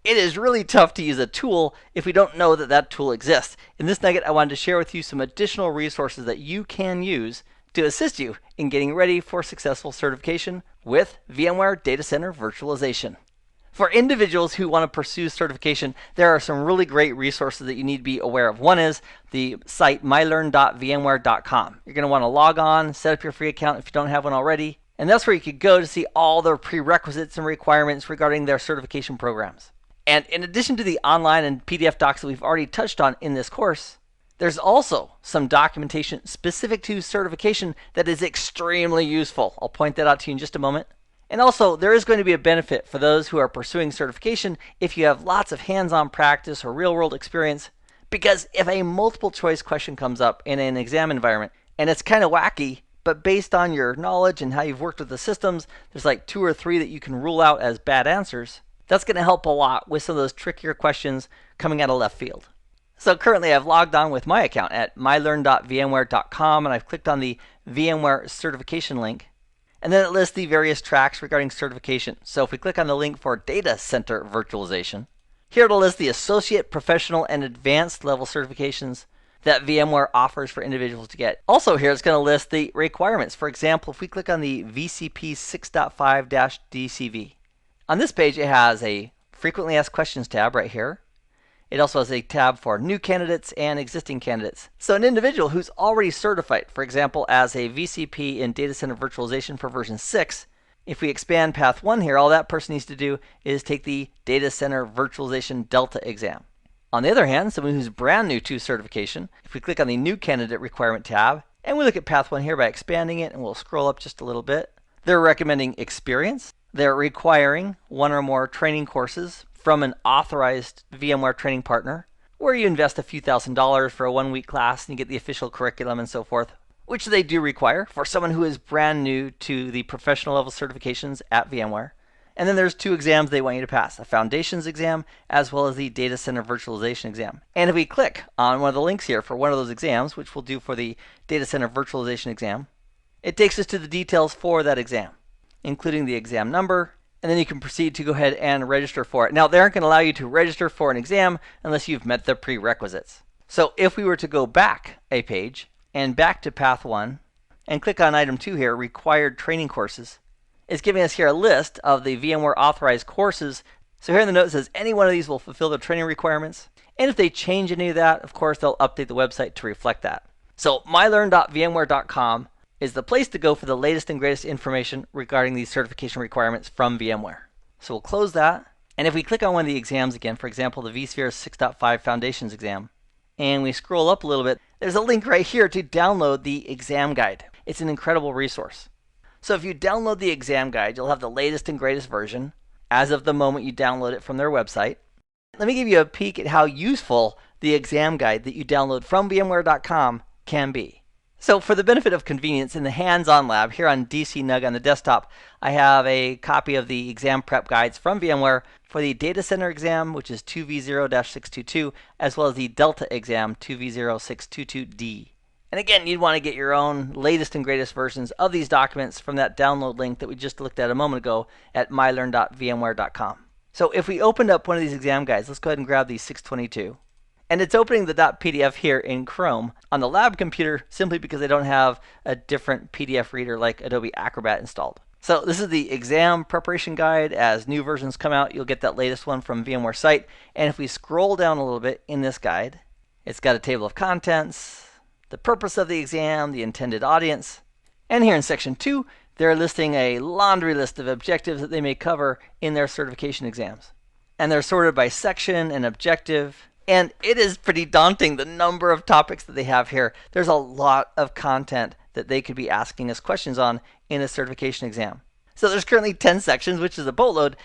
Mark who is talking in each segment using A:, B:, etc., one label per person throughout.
A: It is really tough to use a tool if we don't know that that tool exists. In this nugget, I wanted to share with you some additional resources that you can use to assist you in getting ready for successful certification with VMware Data Center Virtualization. For individuals who want to pursue certification, there are some really great resources that you need to be aware of. One is the site mylearn.vmware.com. You're going to want to log on, set up your free account if you don't have one already, and that's where you could go to see all the prerequisites and requirements regarding their certification programs. And in addition to the online and PDF docs that we've already touched on in this course, there's also some documentation specific to certification that is extremely useful. I'll point that out to you in just a moment. And also, there is going to be a benefit for those who are pursuing certification if you have lots of hands-on practice or real-world experience. Because if a multiple choice question comes up in an exam environment and it's kind of wacky, but based on your knowledge and how you've worked with the systems, there's like 2 or 3 that you can rule out as bad answers. That's going to help a lot with some of those trickier questions coming out of left field. So currently I've logged on with my account at mylearn.vmware.com and I've clicked on the VMware certification link. And then it lists the various tracks regarding certification. So if we click on the link for Data Center Virtualization, here it'll list the associate, professional, and advanced level certifications that VMware offers for individuals to get. Also here it's going to list the requirements. For example, if we click on the VCP 6.5-DCV, on this page it has a Frequently Asked Questions tab right here. It also has a tab for new candidates and existing candidates. So an individual who's already certified, for example, as a VCP in Data Center Virtualization for version 6, if we expand Path 1 here, all that person needs to do is take the Data Center Virtualization Delta exam. On the other hand, someone who's brand new to certification, if we click on the New Candidate Requirement tab, and we look at Path 1 here by expanding it, and we'll scroll up just a little bit, they're recommending experience. They're requiring 1 or more training courses from an authorized VMware training partner, where you invest a few $1,000s for a 1-week class and you get the official curriculum and so forth, which they do require for someone who is brand new to the professional level certifications at VMware. And then there's 2 exams they want you to pass, a Foundations exam as well as the Data Center Virtualization exam. And if we click on one of the links here for one of those exams, which we'll do for the Data Center Virtualization exam, it takes us to the details for that exam, including the exam number, and then you can proceed to go ahead and register for it. Now, they aren't going to allow you to register for an exam unless you've met the prerequisites. So if we were to go back a page and back to Path 1 and click on Item 2 here, Required Training Courses, it's giving us here a list of the VMware authorized courses. So here in the note it says any one of these will fulfill the training requirements. And if they change any of that, of course, they'll update the website to reflect that. So mylearn.vmware.com is the place to go for the latest and greatest information regarding these certification requirements from VMware. So we'll close that. And if we click on one of the exams again, for example, the vSphere 6.5 Foundations exam, and we scroll up a little bit, there's a link right here to download the exam guide. It's an incredible resource. So if you download the exam guide, you'll have the latest and greatest version as of the moment you download it from their website. Let me give you a peek at how useful the exam guide that you download from VMware.com can be. So for the benefit of convenience in the hands-on lab here on DCNUG on the desktop, I have a copy of the exam prep guides from VMware for the Data Center exam, which is 2v0-622, as well as the Delta exam 2v0-622D. And again, you'd want to get your own latest and greatest versions of these documents from that download link that we just looked at a moment ago at mylearn.vmware.com. So if we opened up one of these exam guides, let's go ahead and grab the 622. And it's opening the .pdf here in Chrome on the lab computer simply because I don't have a different PDF reader like Adobe Acrobat installed. So this is the exam preparation guide. As new versions come out, you'll get that latest one from VMware site. And if we scroll down a little bit in this guide, it's got a table of contents, the purpose of the exam, the intended audience. And here in section 2, they're listing a laundry list of objectives that they may cover in their certification exams. And they're sorted by section and objective. And it is pretty daunting, the number of topics that they have here. There's a lot of content that they could be asking us questions on in a certification exam. So there's currently 10 sections, which is a boatload.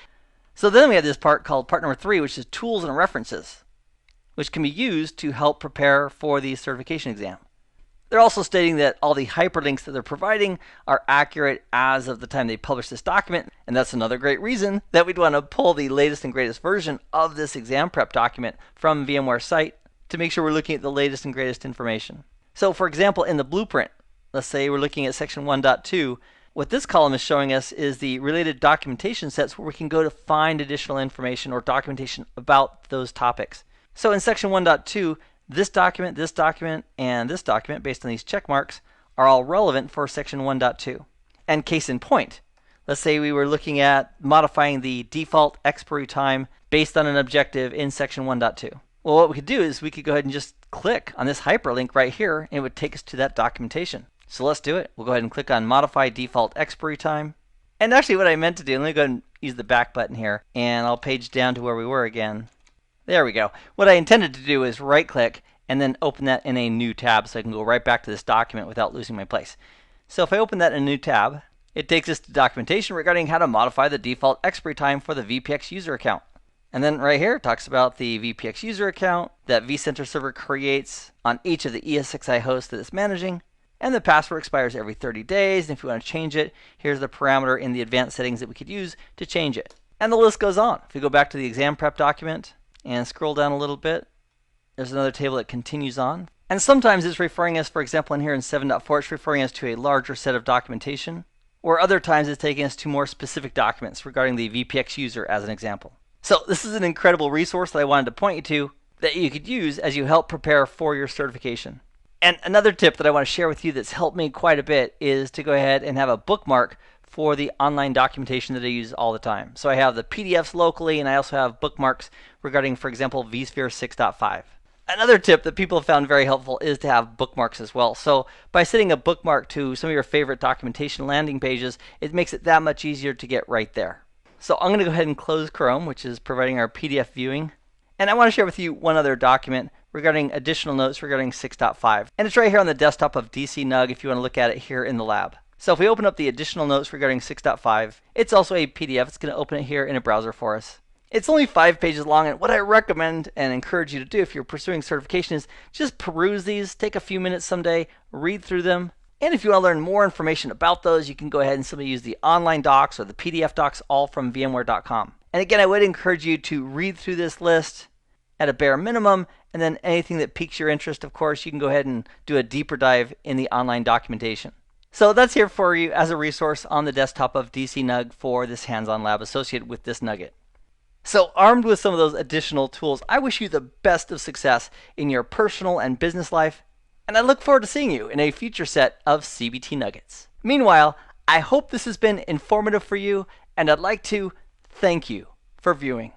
A: So then we have this part called part number 3, which is tools and references, which can be used to help prepare for the certification exam. They're also stating that all the hyperlinks that they're providing are accurate as of the time they publish this document. And that's another great reason that we'd want to pull the latest and greatest version of this exam prep document from VMware site to make sure we're looking at the latest and greatest information. So for example, in the blueprint, let's say we're looking at section 1.2, What this column is showing us is the related documentation sets where we can go to find additional information or documentation about those topics. So in section 1.2, this document, and this document, based on these check marks, are all relevant for section 1.2. And case in point, let's say we were looking at modifying the default expiry time based on an objective in section 1.2. Well, what we could do is we could go ahead and just click on this hyperlink right here, and it would take us to that documentation. So let's do it. We'll go ahead and click on Modify Default Expiry Time. And actually what I meant to do, let me go ahead and use the back button here, and I'll page down to where we were again. There we go. What I intended to do is right-click and then open that in a new tab so I can go right back to this document without losing my place. So if I open that in a new tab, it takes us to documentation regarding how to modify the default expiry time for the VPX user account. And then right here it talks about the VPX user account that vCenter server creates on each of the ESXi hosts that it's managing. And the password expires every 30 days. And if you want to change it, here's the parameter in the advanced settings that we could use to change it. And the list goes on. If we go back to the exam prep document and scroll down a little bit, there's another table that continues on. And sometimes it's referring us, for example, in here in 7.4, it's referring us to a larger set of documentation. Or other times it's taking us to more specific documents regarding the VPX user as an example. So this is an incredible resource that I wanted to point you to that you could use as you help prepare for your certification. And another tip that I want to share with you that's helped me quite a bit is to go ahead and have a bookmark for the online documentation that I use all the time. So I have the PDFs locally, and I also have bookmarks regarding, for example, vSphere 6.5. Another tip that people have found very helpful is to have bookmarks as well. So by setting a bookmark to some of your favorite documentation landing pages, it makes it that much easier to get right there. So I'm going to go ahead and close Chrome, which is providing our PDF viewing. And I want to share with you one other document regarding additional notes regarding 6.5. And it's right here on the desktop of DCNUG if you want to look at it here in the lab. So if we open up the additional notes regarding 6.5, it's also a PDF. It's going to open it here in a browser for us. It's only 5 pages long, and what I recommend and encourage you to do if you're pursuing certification is just peruse these, take a few minutes someday, read through them. And if you want to learn more information about those, you can go ahead and simply use the online docs or the PDF docs, all from VMware.com. And again, I would encourage you to read through this list at a bare minimum, and then anything that piques your interest, of course, you can go ahead and do a deeper dive in the online documentation. So that's here for you as a resource on the desktop of DCNUG for this hands-on lab associated with this nugget. So armed with some of those additional tools, I wish you the best of success in your personal and business life, and I look forward to seeing you in a future set of CBT Nuggets. Meanwhile, I hope this has been informative for you, and I'd like to thank you for viewing.